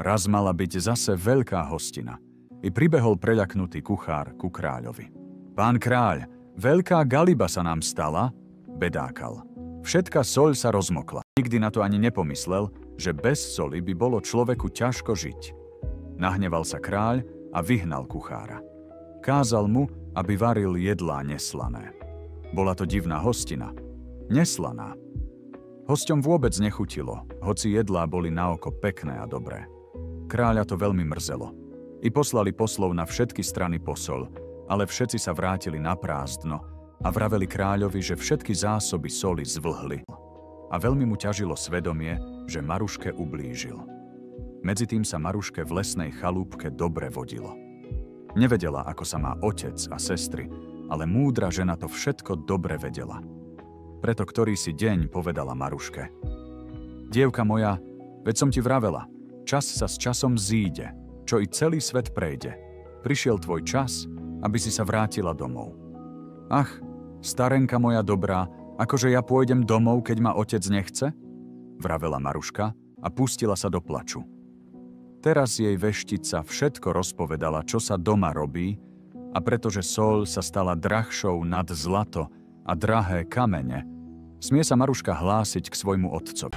Raz mala byť zase veľká hostina. I pribehol preľaknutý kuchár ku kráľovi. Pán kráľ, veľká galiba sa nám stala, bedákal. Všetka soľ sa rozmokla. Nikdy na to ani nepomyslel, že bez soli by bolo človeku ťažko žiť. Nahneval sa kráľ a vyhnal kuchára. Kázal mu, aby varil jedlá neslané. Bola to divná hostina. Neslaná. Hosťom vôbec nechutilo, hoci jedlá boli na oko pekné a dobré. Kráľa to veľmi mrzelo. I poslali poslov na všetky strany posol, ale všetci sa vrátili na prázdno a vraveli kráľovi, že všetky zásoby soli zvlhli. A veľmi mu ťažilo svedomie, že Maruške ublížil. Medzitým sa Maruške v lesnej chalúbke dobre vodilo. Nevedela, ako sa má otec a sestry, ale múdra žena to všetko dobre vedela. Preto ktorýsi deň povedala Maruške: Dievka moja, veď som ti vravela, čas sa s časom zíde, čo i celý svet prejde. Prišiel tvoj čas, aby si sa vrátila domov. Ach, starenka moja dobrá, akože ja pôjdem domov, keď ma otec nechce? Vravela Maruška a pustila sa do plaču. Teraz jej veštica všetko rozpovedala, čo sa doma robí, a pretože soľ sa stala drahšou nad zlato a drahé kamene, smie sa Maruška hlásiť k svojmu otcovi.